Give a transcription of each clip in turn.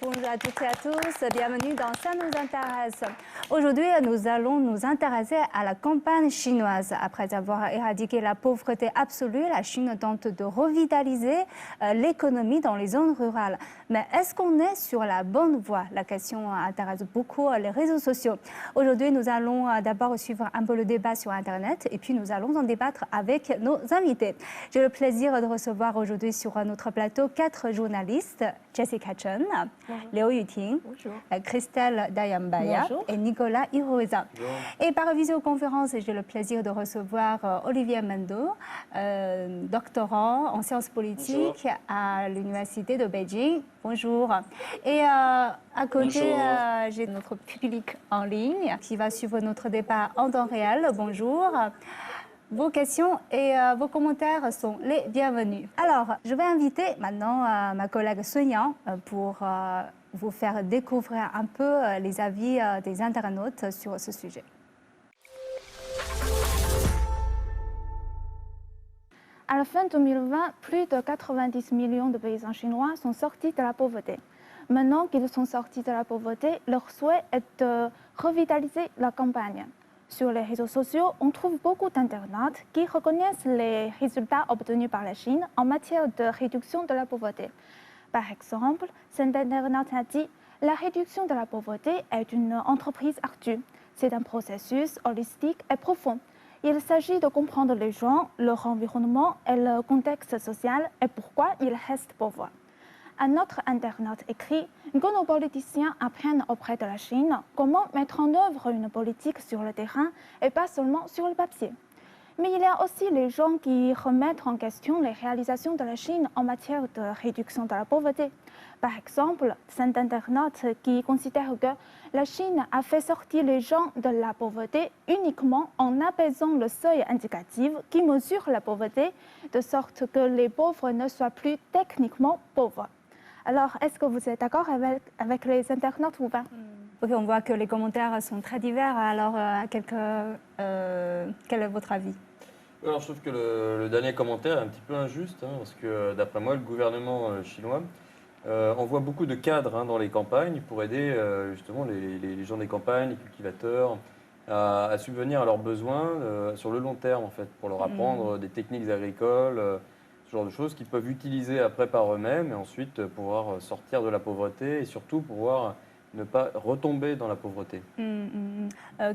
bonjour à toutes et à tous, bienvenue dans Ça nous intéresse. Aujourd'hui, nous allons nous intéresser à la campagne chinoise. Après avoir éradiqué la pauvreté absolue, la Chine tente de revitaliser l'économie dans les zones rurales. Mais est-ce qu'on est sur la bonne voie? La question intéresse beaucoup les réseaux sociaux. Aujourd'hui, nous allons d'abord suivre un peu le débat sur Internet et puis nous allons en débattre avec nos invités. J'ai le plaisir de recevoir aujourd'hui sur notre plateau 4 journalistes, Jessica Chen, Liu Yuting, Christelle Dayambaya et Nicolas Iroza. Et par visioconférence, j'ai le plaisir de recevoir Olivier Mendo, doctorant en sciences politiques à l'Université de Beijing. Bonjour. Et à côté, j'ai notre public en ligne qui va suivre notre débat en temps réel. Bonjour. Vos questions et vos commentaires sont les bienvenus. Alors, je vais inviter maintenant ma collègue Sonia pour vous faire découvrir un peu les avis des internautes sur ce sujet. À la fin 2020, plus de 90 millions de paysans chinois sont sortis de la pauvreté. Maintenant qu'ils sont sortis de la pauvreté, leur souhait est de revitaliser la campagne. Sur les réseaux sociaux, on trouve beaucoup d'internautes qui reconnaissent les résultats obtenus par la Chine en matière de réduction de la pauvreté. Par exemple, cet internaute a dit « La réduction de la pauvreté est une entreprise ardue. C'est un processus holistique et profond. Il s'agit de comprendre les gens, leur environnement et le contexte social et pourquoi ils restent pauvres. » Un autre internaute écrit que nos politiciens apprennent auprès de la Chine comment mettre en œuvre une politique sur le terrain et pas seulement sur le papier. Mais il y a aussi les gens qui remettent en question les réalisations de la Chine en matière de réduction de la pauvreté. Par exemple, cet internaute qui considère que la Chine a fait sortir les gens de la pauvreté uniquement en abaissant le seuil indicatif qui mesure la pauvreté, de sorte que les pauvres ne soient plus techniquement pauvres. Alors, est-ce que vous êtes d'accord avec les internautes ou pas? Ok, on voit que les commentaires sont très divers. Alors, quel est votre avis? Alors, je trouve que le dernier commentaire est un petit peu injuste, parce que d'après moi, le gouvernement chinois envoie beaucoup de cadres dans les campagnes pour aider justement les gens des campagnes, les cultivateurs, à subvenir à leurs besoins sur le long terme, en fait, pour leur apprendre des techniques agricoles, ce genre de choses qu'ils peuvent utiliser après par eux-mêmes et ensuite pouvoir sortir de la pauvreté et surtout pouvoir ne pas retomber dans la pauvreté.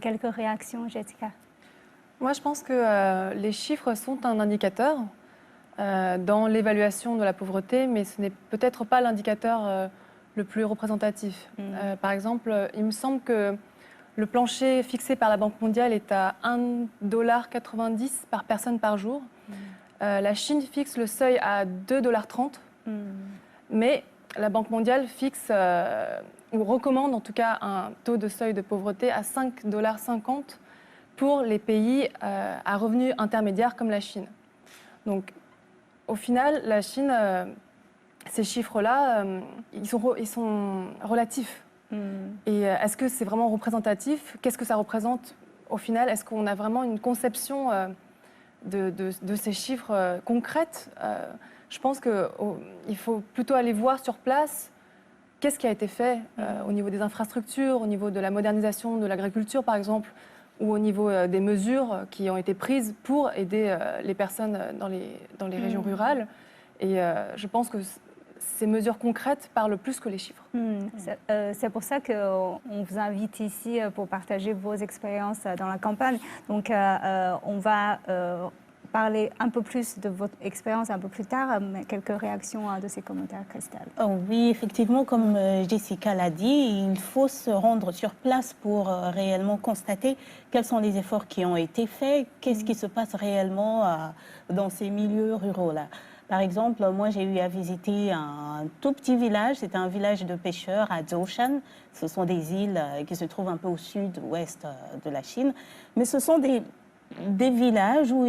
Quelques réactions, Jessica? Moi, je pense que les chiffres sont un indicateur dans l'évaluation de la pauvreté, mais ce n'est peut-être pas l'indicateur le plus représentatif. Par exemple, il me semble que le plancher fixé par la Banque mondiale est à 1,90 $ par personne par jour. La Chine fixe le seuil à 2,30 $, mais la Banque mondiale fixe ou recommande en tout cas un taux de seuil de pauvreté à 5,50 $ pour les pays à revenus intermédiaires comme la Chine. Donc, au final, la Chine, ces chiffres-là, ils sont relatifs. Et est-ce que c'est vraiment représentatif? Qu'est-ce que ça représente au final? Est-ce qu'on a vraiment une conception de ces chiffres concrètes? Je pense qu'il faut plutôt aller voir sur place qu'est-ce qui a été fait au niveau des infrastructures, au niveau de la modernisation de l'agriculture, par exemple, ou au niveau des mesures qui ont été prises pour aider les personnes dans les régions rurales. Et je pense que ces mesures concrètes parlent plus que les chiffres. C'est pour ça qu'on vous invite ici pour partager vos expériences dans la campagne. Donc, on va parler un peu plus de votre expérience un peu plus tard, mais quelques réactions de ces commentaires, Christelle. Oui, effectivement, comme Jessica l'a dit, il faut se rendre sur place pour réellement constater quels sont les efforts qui ont été faits, qu'est-ce qui se passe réellement dans ces milieux ruraux-là. Par exemple, moi, j'ai eu à visiter un tout petit village. C'est un village de pêcheurs à Zhoushan. Ce sont des îles qui se trouvent un peu au sud-ouest de la Chine. Mais ce sont des villages où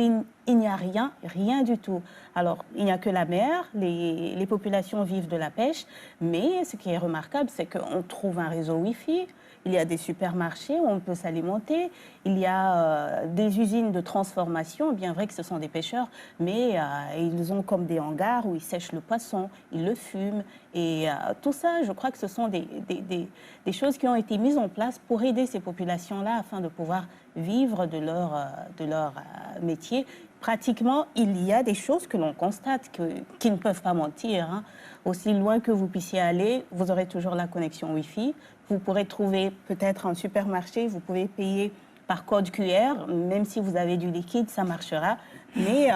il n'y a rien du tout. Alors, il n'y a que la mer, les populations vivent de la pêche, mais ce qui est remarquable, c'est qu'on trouve un réseau Wi-Fi, il y a des supermarchés où on peut s'alimenter, il y a des usines de transformation, bien vrai que ce sont des pêcheurs, mais ils ont comme des hangars où ils sèchent le poisson, ils le fument, et tout ça, je crois que ce sont des choses qui ont été mises en place pour aider ces populations-là afin de pouvoir vivre de leur métier. Pratiquement, il y a des choses que l'on constate qui ne peuvent pas mentir. Hein. Aussi loin que vous puissiez aller, vous aurez toujours la connexion Wi-Fi. Vous pourrez trouver peut-être un supermarché, vous pouvez payer par code QR, même si vous avez du liquide, ça marchera. Mais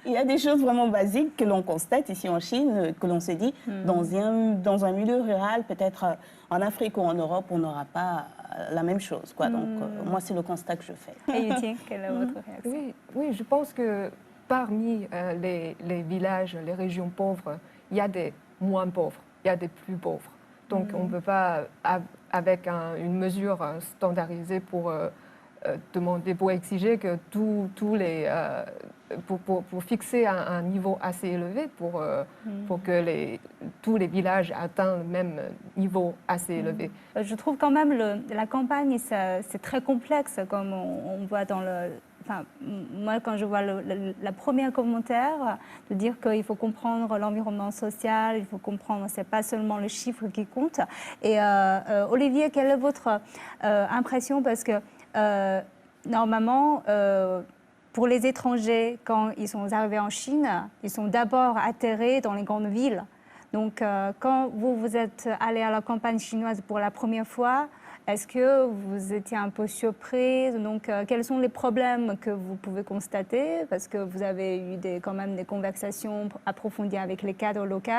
il y a des choses vraiment basiques que l'on constate ici en Chine, que l'on se dit, dans un milieu rural, peut-être en Afrique ou en Europe, on n'aura pas la même chose. Quoi. Donc, moi, c'est le constat que je fais. Et Yutien, quelle est votre réaction? Oui, je pense que parmi les villages, les régions pauvres, il y a des moins pauvres, il y a des plus pauvres. Donc, on ne peut pas, avec une mesure standardisée pour demander, pour exiger que pour fixer un niveau assez élevé pour que tous les villages atteignent le même niveau assez élevé. Je trouve quand même la campagne, c'est très complexe, comme on voit dans le... Enfin, moi, quand je vois la première commentaire, de dire qu'il faut comprendre l'environnement social, il faut comprendre, c'est pas seulement le chiffre qui compte. Et Olivier, quelle est votre impression? Parce que normalement, pour les étrangers, quand ils sont arrivés en Chine, ils sont d'abord atterrés dans les grandes villes. Donc, quand vous êtes allé à la campagne chinoise pour la première fois, est-ce que vous étiez un peu surpris? Donc, quels sont les problèmes que vous pouvez constater? Parce que vous avez eu quand même des conversations approfondies avec les cadres locaux.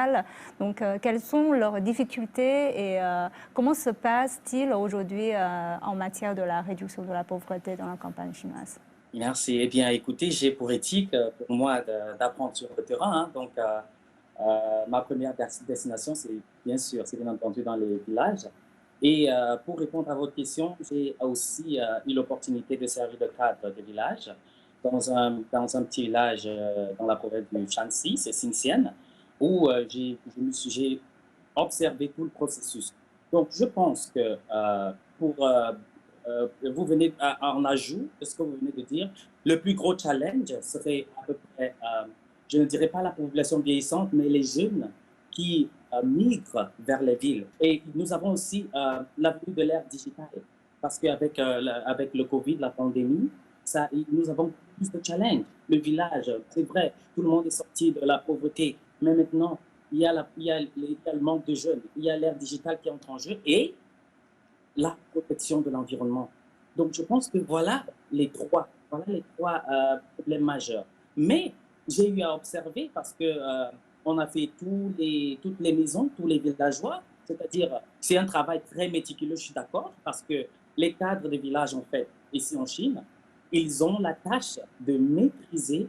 Donc, quelles sont leurs difficultés et comment se passe-t-il aujourd'hui en matière de la réduction de la pauvreté dans la campagne chinoise? Merci. Eh bien, écoutez, j'ai pour éthique, pour moi, d'apprendre sur le terrain. Hein. Donc, ma première destination, c'est bien entendu dans les villages. Et pour répondre à votre question, j'ai aussi eu l'opportunité de servir de cadre de village dans un petit village dans la province du Shanxi, c'est Xinxian, où j'ai observé tout le processus. Donc, je pense que vous venez en ajout de ce que vous venez de dire, le plus gros challenge serait à peu près, je ne dirais pas la population vieillissante, mais les jeunes qui migrent vers les villes. Et nous avons aussi l'avenue de l'ère digitale, parce qu'avec avec le Covid, la pandémie, nous avons plus de challenges. Le village, c'est vrai, tout le monde est sorti de la pauvreté, mais maintenant, il y a le manque de jeunes, il y a l'ère digitale qui entre en jeu et la protection de l'environnement. Donc, je pense que voilà les trois problèmes majeurs. Mais j'ai eu à observer parce que on a fait toutes les maisons, tous les villageois, c'est-à-dire c'est un travail très méticuleux, je suis d'accord, parce que les cadres des villages, en fait, ici en Chine, ils ont la tâche de maîtriser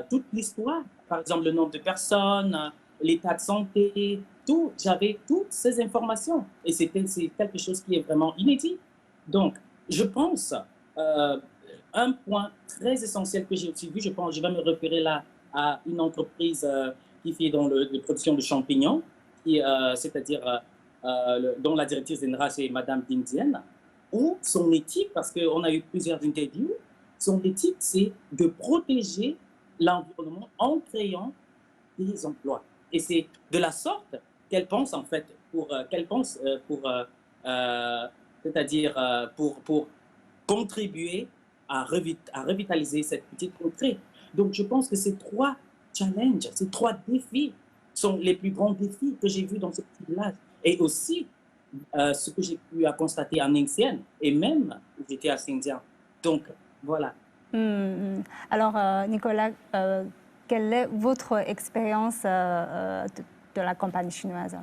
toute l'histoire. Par exemple, le nombre de personnes, l'état de santé, tout. J'avais toutes ces informations et c'est quelque chose qui est vraiment inédit. Donc, je pense, un point très essentiel que j'ai aussi vu, je pense, je vais me référer là à une entreprise qui fait dans la production de champignons, c'est-à-dire dont la directrice générale, c'est Madame Ding Zien, où son éthique, parce qu'on a eu plusieurs interviews, son éthique, c'est de protéger l'environnement en créant des emplois. Et c'est de la sorte qu'elle pense, en fait, c'est-à-dire pour contribuer à revitaliser cette petite contrée. Donc, je pense que ces trois challenges, ces trois défis sont les plus grands défis que j'ai vus dans ce petit village. Et aussi, ce que j'ai pu constater en Ningxian, et même où j'étais à Xinjiang. Donc, voilà. Alors, Nicolas, quelle est votre expérience de la campagne chinoise?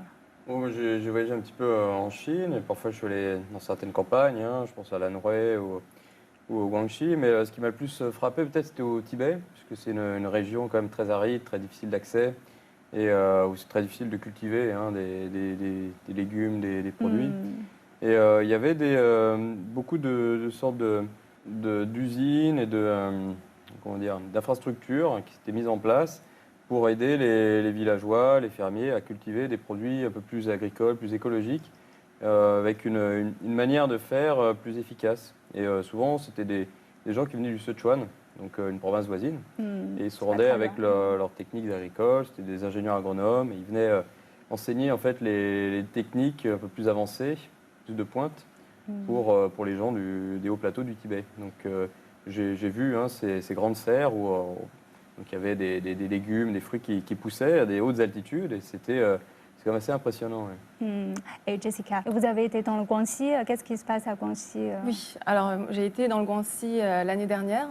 J'ai voyagé un petit peu en Chine, et parfois je suis allé dans certaines campagnes, hein, je pense à l'Anhui ou au Guangxi, mais ce qui m'a le plus frappé peut-être c'était au Tibet, puisque c'est une région quand même très aride, très difficile d'accès, et où c'est très difficile de cultiver hein, des légumes, des produits. Et il y avait beaucoup de sortes d'usines et d'infrastructures qui s'étaient mises en place pour aider les villageois, les fermiers à cultiver des produits un peu plus agricoles, plus écologiques, avec une manière de faire plus efficace. Et souvent, c'était des gens qui venaient du Sichuan, donc une province voisine, et ils se rendaient avec leurs techniques agricoles. C'était des ingénieurs agronomes, et ils venaient enseigner en fait les techniques un peu plus avancées, plus de pointe, pour les gens des hauts plateaux du Tibet. Donc j'ai vu ces grandes serres où donc, il y avait des légumes, des fruits qui poussaient à des hautes altitudes, et c'est quand même assez impressionnant. Ouais. Et Jessica, vous avez été dans le Guangxi. Qu'est-ce qui se passe à Guangxi Oui, alors j'ai été dans le Guangxi l'année dernière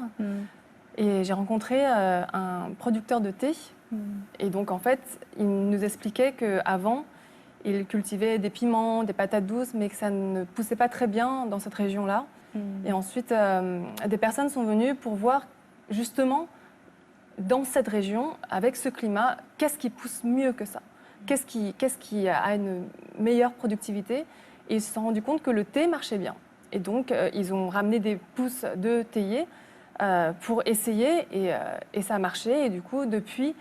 et j'ai rencontré un producteur de thé. Et donc en fait, il nous expliquait qu'avant, il cultivait des piments, des patates douces, mais que ça ne poussait pas très bien dans cette région-là. Et ensuite, des personnes sont venues pour voir justement dans cette région, avec ce climat, qu'est-ce qui pousse mieux que ça ? Qu'est-ce qui a une meilleure productivité? Et ils se sont rendus compte que le thé marchait bien. Et donc, ils ont ramené des pousses de théiers pour essayer, et ça a marché. Et du coup, depuis,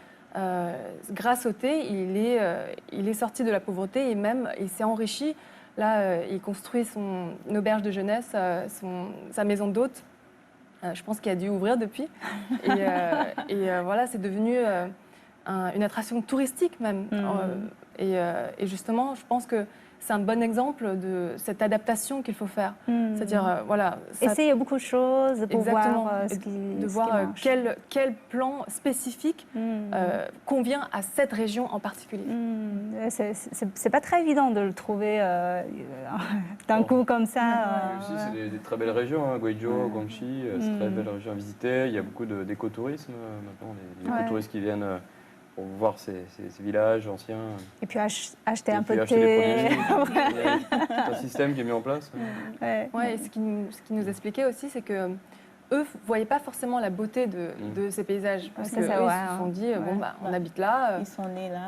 grâce au thé, il est sorti de la pauvreté et même il s'est enrichi. Là, il construit son auberge de jeunesse, sa maison d'hôte. Je pense qu'il a dû ouvrir depuis. Et voilà, c'est devenu une attraction touristique même. Et justement, je pense que c'est un bon exemple de cette adaptation qu'il faut faire. C'est-à-dire, voilà... Essayer beaucoup de choses pour voir quel plan spécifique convient à cette région en particulier. C'est pas très évident de le trouver d'un coup comme ça. Ici, c'est des très belles régions, hein. Guizhou, Guangxi, c'est très belles régions à visiter. Il y a beaucoup d'écotourisme maintenant, des écotouristes qui viennent... pour voir ces villages anciens. Et puis acheter un peu de thé. C'est un système qui est mis en place. Ouais, et ce qui nous expliquait aussi, c'est que eux ne voyaient pas forcément la beauté de ces paysages. Parce qu'ils se sont dit, on habite là. Ils sont nés là.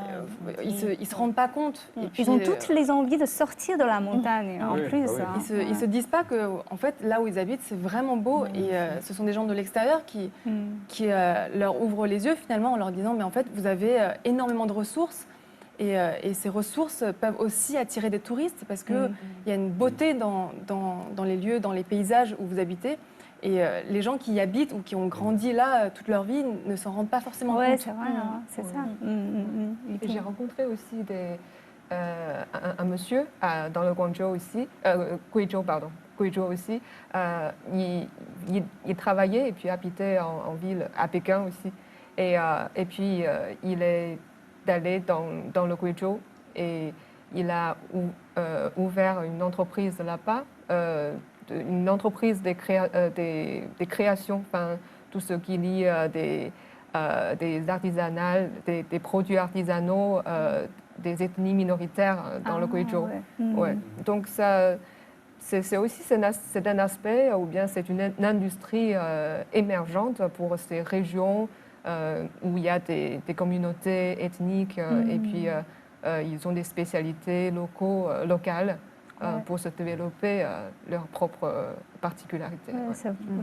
Ils ne se rendent pas compte. Et puis, ils ont toutes les envies de sortir de la montagne, en plus. Ils ne se disent pas que, en fait, là où ils habitent, c'est vraiment beau. Et ce sont des gens de l'extérieur qui leur ouvrent les yeux, finalement, en leur disant, mais en fait, vous avez énormément de ressources. Et ces ressources peuvent aussi attirer des touristes parce qu'il y a une beauté dans les lieux, dans les paysages où vous habitez. Et les gens qui y habitent ou qui ont grandi là toute leur vie ne s'en rendent pas forcément compte. Oui, c'est vrai, c'est ça. Et j'ai rencontré aussi un monsieur dans le Guangzhou aussi, Guizhou aussi. Il travaillait et puis habitait en ville, à Pékin aussi. Et puis il est allé dans le Guizhou et il a ouvert une entreprise là-bas. Une entreprise des créations, enfin, tout ce qui lie des artisanales, des produits artisanaux, des ethnies minoritaires dans le Guizhou. Ouais. Donc ça, c'est aussi c'est un aspect, ou bien c'est une industrie émergente pour ces régions où il y a des communautés ethniques et puis ils ont des spécialités locales. Pour se développer leurs propres particularités.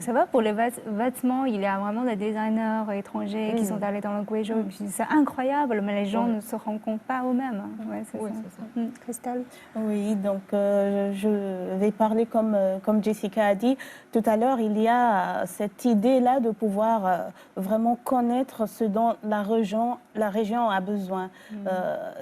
Ça va, pour les vêtements, il y a vraiment des designers étrangers qui sont allés dans le Guizhou. C'est incroyable, mais les gens ne se rendent compte pas eux-mêmes. C'est ça. Christelle? Oui, donc je vais parler comme Jessica a dit. Tout à l'heure, il y a cette idée-là de pouvoir vraiment connaître ce dont la région a besoin.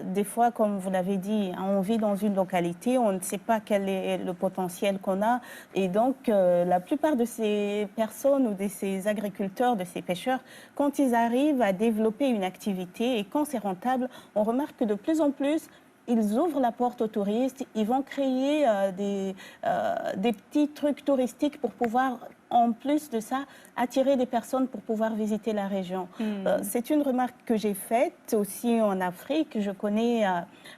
Des fois, comme vous l'avez dit, on vit dans une localité, on ne sait pas quel est le potentiel qu'on a. Et donc, la plupart de ces personnes ou de ces agriculteurs, de ces pêcheurs, quand ils arrivent à développer une activité et quand c'est rentable, on remarque que de plus en plus, ils ouvrent la porte aux touristes, ils vont créer des petits trucs touristiques pour pouvoir, en plus de ça, attirer des personnes pour pouvoir visiter la région. C'est une remarque que j'ai faite aussi en Afrique. Je connais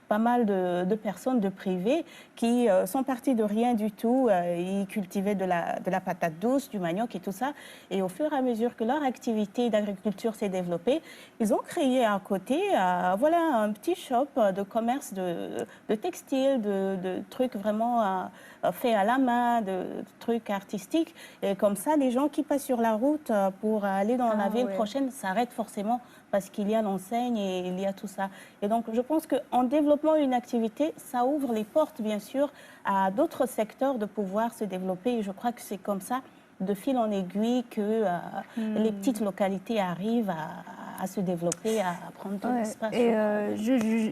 pas mal de personnes, de privés, qui sont partis de rien du tout. Ils cultivaient de la patate douce, du manioc et tout ça. Et au fur et à mesure que leur activité d'agriculture s'est développée, ils ont créé à côté un petit shop de commerce de textiles, de trucs vraiment faits à la main, de trucs artistiques comme ça, les gens qui passent sur la route pour aller dans la ville prochaine s'arrêtent forcément parce qu'il y a l'enseigne et il y a tout ça. Et donc, je pense qu'en développant une activité, ça ouvre les portes, bien sûr, à d'autres secteurs de pouvoir se développer. Et je crois que c'est comme ça, de fil en aiguille, que les petites localités arrivent à se développer, à prendre de l'espace. Et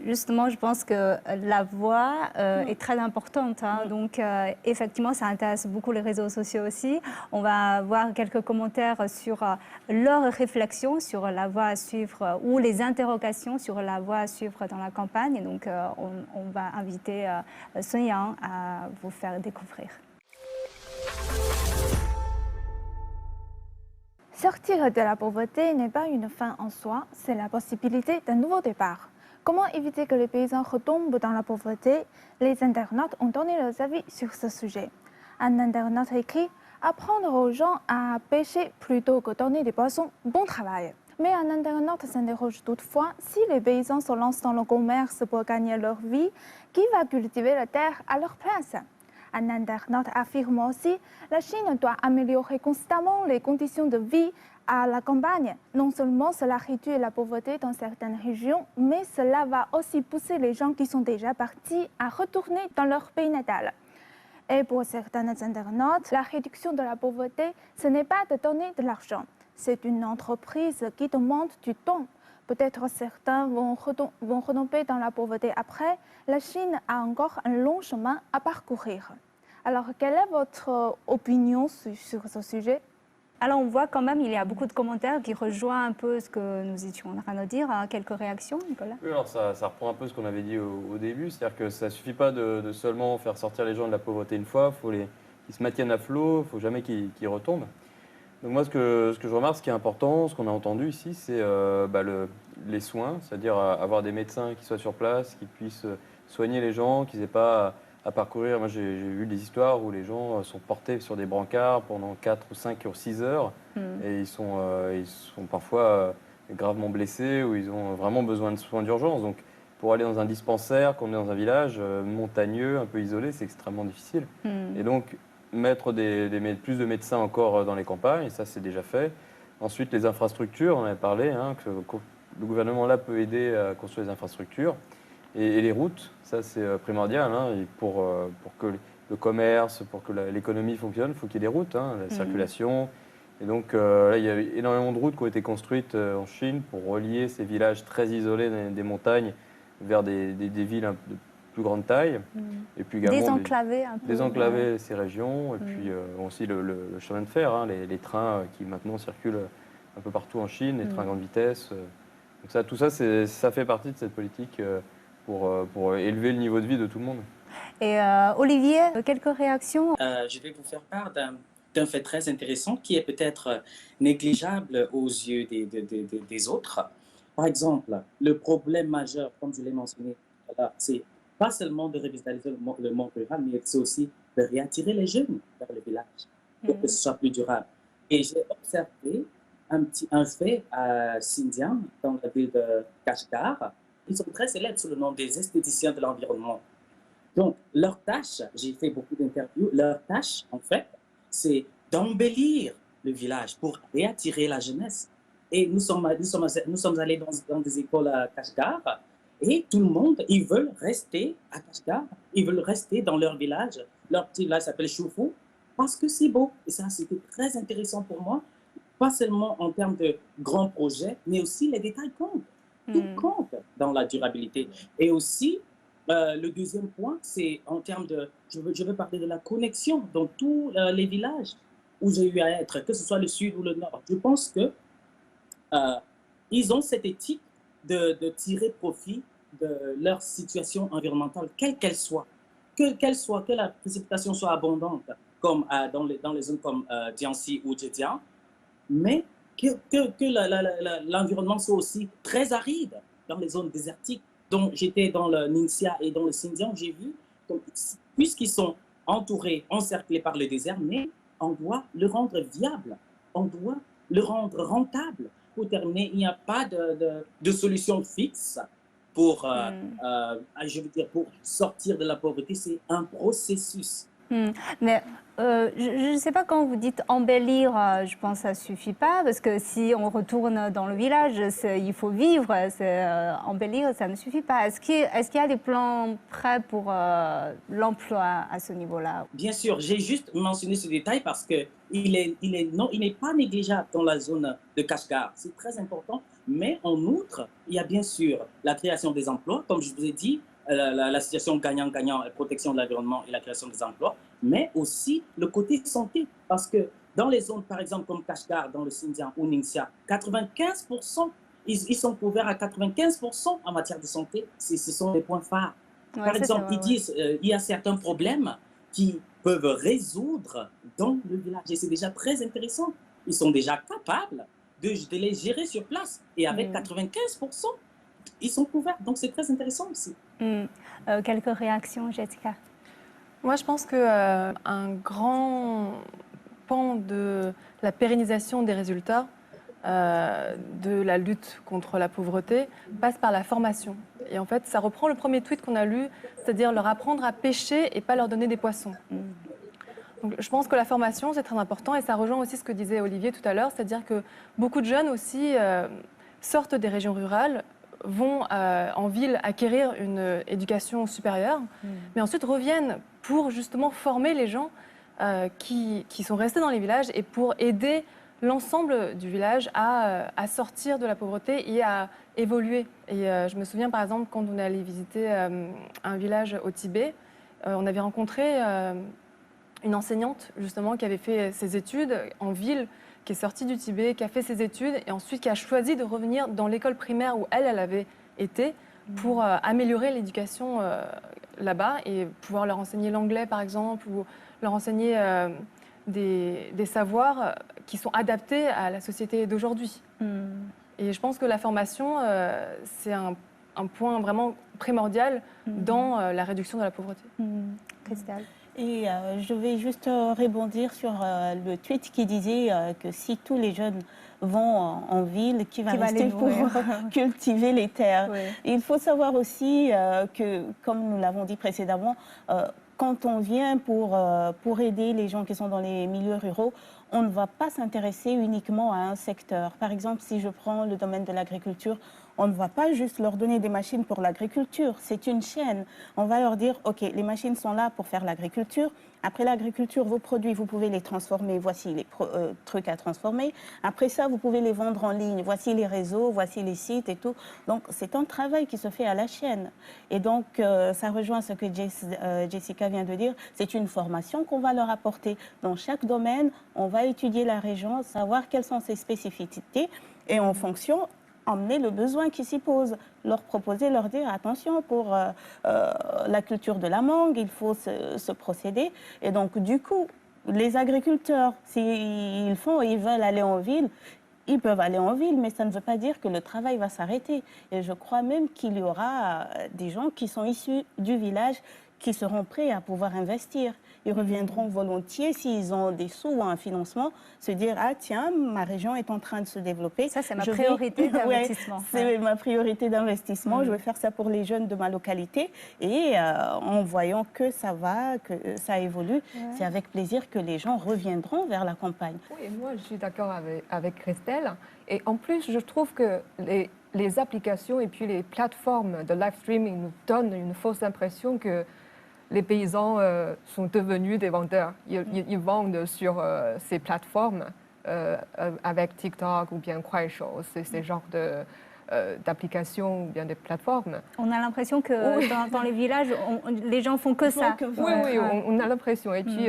justement, je pense que la voix est très importante. Donc, effectivement, ça intéresse beaucoup les réseaux sociaux aussi. On va voir quelques commentaires sur leurs réflexions sur la voie à suivre ou les interrogations sur la voie à suivre dans la campagne. Donc, on va inviter Sun Yang à vous faire découvrir. Sortir de la pauvreté n'est pas une fin en soi, c'est la possibilité d'un nouveau départ. Comment éviter que les paysans retombent dans la pauvreté? Les internautes ont donné leurs avis sur ce sujet. Un internaute écrit « Apprendre aux gens à pêcher plutôt que donner des poissons, bon travail ». Mais un internaute s'interroge toutefois si les paysans se lancent dans le commerce pour gagner leur vie, qui va cultiver la terre à leur place? Un internaute affirme aussi « La Chine doit améliorer constamment les conditions de vie à la campagne. Non seulement cela réduit la pauvreté dans certaines régions, mais cela va aussi pousser les gens qui sont déjà partis à retourner dans leur pays natal. » Et pour certains internautes, la réduction de la pauvreté, ce n'est pas de donner de l'argent. C'est une entreprise qui demande du temps. Peut-être certains vont retomber dans la pauvreté après. La Chine a encore un long chemin à parcourir. Alors, quelle est votre opinion sur ce sujet? Alors, on voit quand même, il y a beaucoup de commentaires qui rejoignent un peu ce que nous étions en train de dire. Quelques réactions, Nicolas? Oui, alors ça reprend un peu ce qu'on avait dit au début, c'est-à-dire que ça ne suffit pas de seulement faire sortir les gens de la pauvreté une fois, il faut qu'ils se maintiennent à flot, il ne faut jamais qu'ils retombent. Donc moi, ce que je remarque, ce qui est important, ce qu'on a entendu ici, c'est les soins, c'est-à-dire avoir des médecins qui soient sur place, qui puissent soigner les gens, qu'ils n'aient pas à parcourir. Moi, j'ai vu des histoires où les gens sont portés sur des brancards pendant 4 ou 5 ou 6 heures et ils sont parfois gravement blessés ou ils ont vraiment besoin de soins d'urgence. Donc, pour aller dans un dispensaire, quand on est dans un village montagneux, un peu isolé, c'est extrêmement difficile. Et donc, mettre plus de médecins encore dans les campagnes, et ça, c'est déjà fait. Ensuite, les infrastructures, on en avait parlé, que le gouvernement là peut aider à construire les infrastructures. Et les routes, ça c'est primordial. Et pour que le commerce, pour que l'économie fonctionne, il faut qu'il y ait des routes, la circulation. Et donc là, il y a énormément de routes qui ont été construites en Chine pour relier ces villages très isolés des montagnes vers des villes de plus grande taille. Et puis également désenclaver un peu. Désenclaver ces régions. Et puis aussi le chemin de fer, les trains qui maintenant circulent un peu partout en Chine, les trains à grande vitesse. Donc ça, tout ça, ça fait partie de cette politique pour élever le niveau de vie de tout le monde. Et Olivier, quelques réactions? Je vais vous faire part d'un fait très intéressant qui est peut-être négligeable aux yeux des autres. Par exemple, le problème majeur, comme je l'ai mentionné, c'est pas seulement de revitaliser le monde rural, mais c'est aussi de réattirer les jeunes vers le village pour que ce soit plus durable. Et j'ai observé un fait à Xinjiang, dans la ville de Kashgar. Ils sont très célèbres sous le nom des esthéticiens de l'environnement. Donc, leur tâche, j'ai fait beaucoup d'interviews, leur tâche, en fait, c'est d'embellir le village pour réattirer la jeunesse. Et nous sommes allés dans des écoles à Kashgar, et tout le monde, ils veulent rester à Kashgar, ils veulent rester dans leur village. Leur petit village s'appelle Choufou, parce que c'est beau. Et ça, c'était très intéressant pour moi, pas seulement en termes de grands projets, mais aussi les détails comptent. Tout compte dans la durabilité. Et aussi, le deuxième point, c'est en termes de... Je veux parler de la connexion dans tous les villages où j'ai eu à être, que ce soit le sud ou le nord. Je pense que ils ont cette éthique de tirer profit de leur situation environnementale, quelle qu'elle soit. Que la précipitation soit abondante, comme dans les zones comme Jiangxi ou Zhejiang, mais que l'environnement soit aussi très aride dans les zones désertiques. Donc, j'étais dans le Ningxia et dans le Xinjiang, j'ai vu, puisqu'ils sont entourés, encerclés par le désert, mais on doit le rendre viable, on doit le rendre rentable. Pour terminer, il n'y a pas de solution fixe pour, je veux dire, pour sortir de la pauvreté. C'est un processus. Mais je ne sais pas quand vous dites embellir, je pense que ça ne suffit pas parce que si on retourne dans le village, il faut vivre. Embellir, ça ne suffit pas. Est-ce qu'il y a des plans prêts pour l'emploi à ce niveau-là? Bien sûr, j'ai juste mentionné ce détail parce qu'il n'est pas négligeable dans la zone de Kashgar. C'est très important. Mais en outre, il y a bien sûr la création des emplois, comme je vous ai dit, la situation gagnant-gagnant, la protection de l'environnement et la création des emplois, mais aussi le côté santé. Parce que dans les zones, par exemple, comme Kashgar, dans le Xinjiang ou Ningxia, 95%, ils sont couverts à 95% en matière de santé. Ce sont les points phares. Ouais, Par ça, exemple, c'est vrai, ils disent il y a certains problèmes qui peuvent résoudre dans le village. Et c'est déjà très intéressant. Ils sont déjà capables de les gérer sur place. Et avec 95%, ils sont couverts. Donc, c'est très intéressant aussi. Quelques réactions, Jessica? Moi, je pense qu'un grand pan de la pérennisation des résultats de la lutte contre la pauvreté passe par la formation. Et en fait, ça reprend le premier tweet qu'on a lu, c'est-à-dire leur apprendre à pêcher et pas leur donner des poissons. Donc, je pense que la formation, c'est très important et ça rejoint aussi ce que disait Olivier tout à l'heure, c'est-à-dire que beaucoup de jeunes aussi sortent des régions rurales, vont en ville acquérir une éducation supérieure, mais ensuite reviennent pour justement former les gens qui sont restés dans les villages et pour aider l'ensemble du village à sortir de la pauvreté et à évoluer. Et je me souviens par exemple quand on est allé visiter un village au Tibet, on avait rencontré une enseignante justement qui avait fait ses études en ville, qui est sortie du Tibet, qui a fait ses études et ensuite qui a choisi de revenir dans l'école primaire où elle avait été pour améliorer l'éducation là-bas et pouvoir leur enseigner l'anglais par exemple ou leur enseigner des savoirs qui sont adaptés à la société d'aujourd'hui. Et je pense que la formation, c'est un point vraiment primordial dans la réduction de la pauvreté. Christelle? Et je vais juste rebondir sur le tweet qui disait que si tous les jeunes vont en ville, qui va rester pour cultiver les terres. Oui. Il faut savoir aussi que, comme nous l'avons dit précédemment, quand on vient pour aider les gens qui sont dans les milieux ruraux, on ne va pas s'intéresser uniquement à un secteur. Par exemple, si je prends le domaine de l'agriculture, on ne va pas juste leur donner des machines pour l'agriculture, c'est une chaîne. On va leur dire, OK, les machines sont là pour faire l'agriculture. Après l'agriculture, vos produits, vous pouvez les transformer, voici les trucs à transformer. Après ça, vous pouvez les vendre en ligne, voici les réseaux, voici les sites et tout. Donc, c'est un travail qui se fait à la chaîne. Et donc, ça rejoint ce que Jessica vient de dire, c'est une formation qu'on va leur apporter. Dans chaque domaine, on va étudier la région, savoir quelles sont ses spécificités et en fonction, emmener le besoin qui s'y pose, leur proposer, leur dire attention pour la culture de la mangue, il faut ce procédé. Et donc du coup, les agriculteurs, s'ils veulent aller en ville, ils peuvent aller en ville, mais ça ne veut pas dire que le travail va s'arrêter. Et je crois même qu'il y aura des gens qui sont issus du village qui seront prêts à pouvoir investir. Ils reviendront volontiers s'ils ont des sous ou un financement, se dire « Ah tiens, ma région est en train de se développer. » Ça, c'est ma priorité d'investissement. C'est ma priorité d'investissement. Je vais faire ça pour les jeunes de ma localité. Et en voyant que ça va, que ça évolue, c'est avec plaisir que les gens reviendront vers la campagne. Oui, moi, je suis d'accord avec Christelle. Et en plus, je trouve que les applications et puis les plateformes de live streaming nous donnent une fausse impression que les paysans sont devenus des vendeurs. Ils vendent sur ces plateformes avec TikTok ou bien Kuaishou, ces genres d'applications ou bien de plateformes. On a l'impression que dans les villages, les gens font que ça. Oui, on a l'impression. Et puis,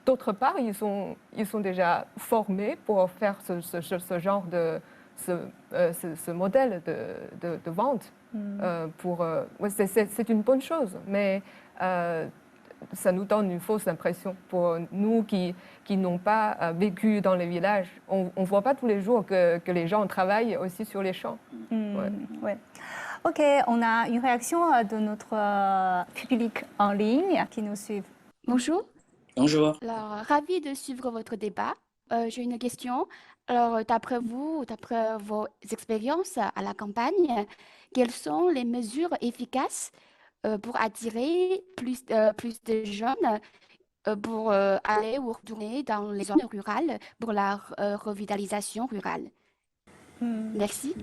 d'autre part, ils sont déjà formés pour faire ce genre de ce modèle de vente. C'est une bonne chose, mais ça nous donne une fausse impression pour nous qui n'ont pas vécu dans les villages. On ne voit pas tous les jours que les gens travaillent aussi sur les champs. Ouais. OK, on a une réaction de notre public en ligne qui nous suit. Bonjour. Bonjour. Alors, ravi de suivre votre débat. J'ai une question. Alors, d'après vous, d'après vos expériences à la campagne, quelles sont les mesures efficaces pour attirer plus de jeunes pour aller ou retourner dans les zones rurales pour la revitalisation rurale. Merci.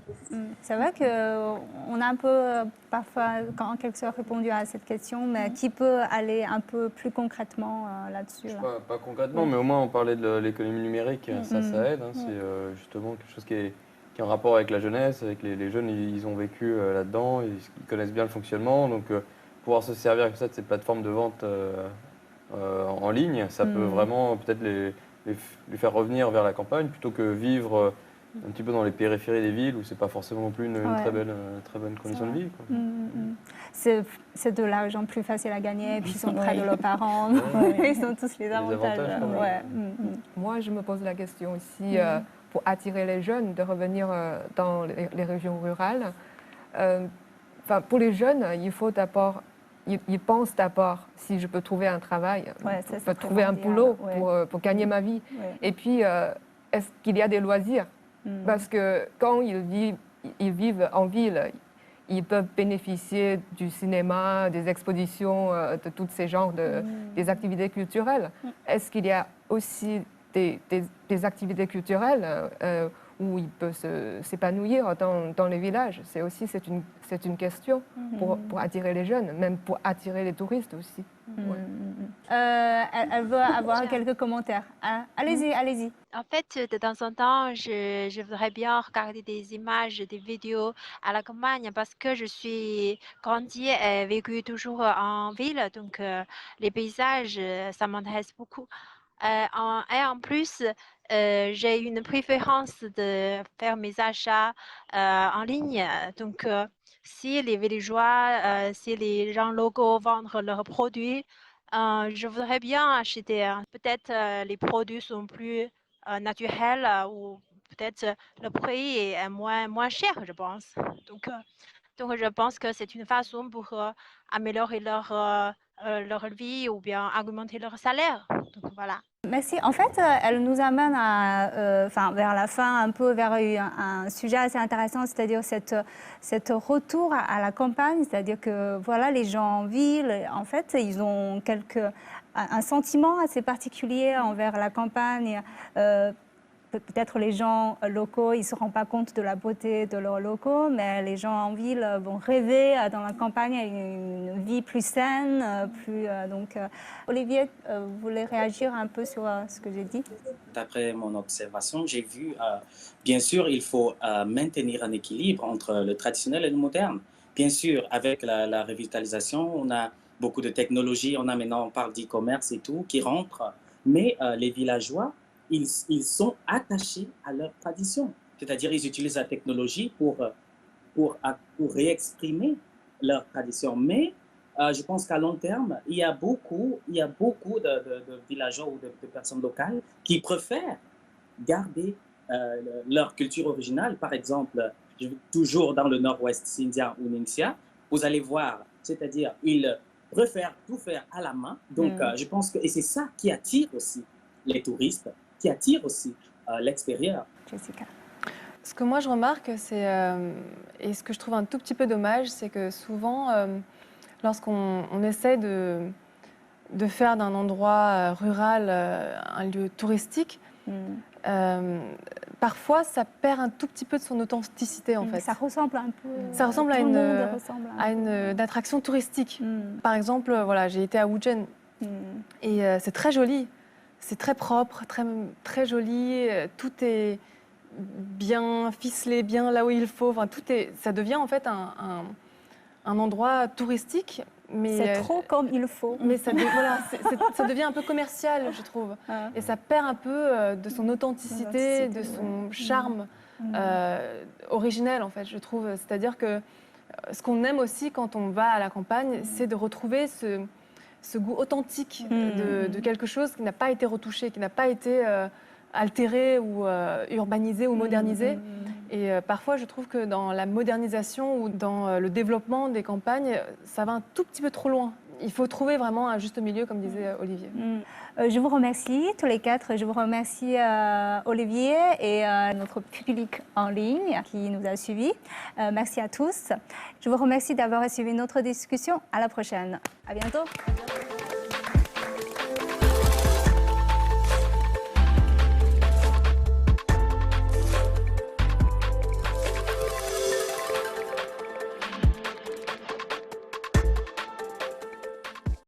C'est vrai qu'on a un peu, parfois, en quelque sorte, répondu à cette question, mais qui peut aller un peu plus concrètement là-dessus? Pas concrètement, mais au moins on parlait de l'économie numérique, ça aide. Hein, c'est justement quelque chose qui est en rapport avec la jeunesse, avec les jeunes, ils ont vécu là-dedans, ils connaissent bien le fonctionnement, donc pouvoir se servir comme ça de ces plateformes de vente en ligne, ça peut vraiment peut-être les faire revenir vers la campagne plutôt que vivre un petit peu dans les périphéries des villes où c'est pas forcément non plus une très bonne condition de vie. C'est de l'argent plus facile à gagner, et puis ils sont près de leurs parents, ils ont tous les avantages. Moi, je me pose la question aussi, pour attirer les jeunes de revenir dans les régions rurales. Pour les jeunes, il faut d'abord, ils pensent d'abord si je peux trouver un travail, je peux trouver un boulot pour gagner ma vie. Et puis, est-ce qu'il y a des loisirs? Parce que quand ils vivent en ville, ils peuvent bénéficier du cinéma, des expositions, de tous ces genres des activités culturelles. Est-ce qu'il y a aussi des activités culturelles où ils peuvent s'épanouir dans les villages? C'est une question pour attirer les jeunes, même pour attirer les touristes aussi. Elle veut avoir quelques commentaires. Allez-y, allez-y. En fait, de temps en temps, je voudrais bien regarder des images, des vidéos à la campagne parce que je suis grandi et vécu toujours en ville. Donc, les paysages, ça m'intéresse beaucoup. Et en plus, j'ai une préférence de faire mes achats en ligne. Donc, si les villageois, si les gens locaux vendent leurs produits, je voudrais bien acheter. Peut-être les produits sont plus naturels ou peut-être le prix est moins cher, je pense. Donc, je pense que c'est une façon pour améliorer leur vie ou bien augmenter leur salaire. Donc, voilà. Merci. En fait, elle nous amène vers la fin, un peu vers un sujet assez intéressant, c'est-à-dire cette retour à la campagne, c'est-à-dire que voilà, les gens en ville, en fait, ils ont un sentiment assez particulier envers la campagne. Peut-être les gens locaux, ils ne se rendent pas compte de la beauté de leurs locaux, mais les gens en ville vont rêver dans la campagne à une vie plus saine. Olivier, vous voulez réagir un peu sur ce que j'ai dit? D'après mon observation, j'ai vu, bien sûr, il faut maintenir un équilibre entre le traditionnel et le moderne. Bien sûr, avec la revitalisation, on a beaucoup de technologies, on parle d'e-commerce et tout, qui rentrent, mais les villageois, ils sont attachés à leur tradition. C'est-à-dire ils utilisent la technologie pour réexprimer leur tradition. Mais je pense qu'à long terme, il y a beaucoup de villageois ou de personnes locales qui préfèrent garder leur culture originale. Par exemple, toujours dans le nord-ouest Sindhia ou Ningxia, vous allez voir, c'est-à-dire ils préfèrent tout faire à la main. Donc je pense que, et c'est ça qui attire aussi les touristes, qui attire aussi l'extérieur. Jessica. Ce que moi je remarque, c'est, et ce que je trouve un tout petit peu dommage, c'est que souvent, lorsqu'on essaie de faire d'un endroit rural un lieu touristique, parfois ça perd un tout petit peu de son authenticité en fait. Ça ressemble un peu. Ça ressemble à une attraction touristique. Par exemple, voilà, j'ai été à Wuzhen et c'est très joli. C'est très propre, très joli, tout est bien ficelé, bien là où il faut. Enfin, ça devient en fait un endroit touristique. C'est trop comme il faut. Mais ça devient un peu commercial, je trouve. Et ça perd un peu de son authenticité, de son charme originel, en fait, je trouve. C'est-à-dire que ce qu'on aime aussi quand on va à la campagne, c'est de retrouver ce goût authentique de quelque chose qui n'a pas été retouché, qui n'a pas été altéré ou urbanisé ou modernisé. Et parfois, je trouve que dans la modernisation ou dans le développement des campagnes, ça va un tout petit peu trop loin. il faut trouver vraiment un juste milieu, comme disait Olivier. Je vous remercie tous les quatre. Je vous remercie Olivier et notre public en ligne qui nous a suivis. Merci à tous. Je vous remercie d'avoir suivi notre discussion. À la prochaine. À bientôt.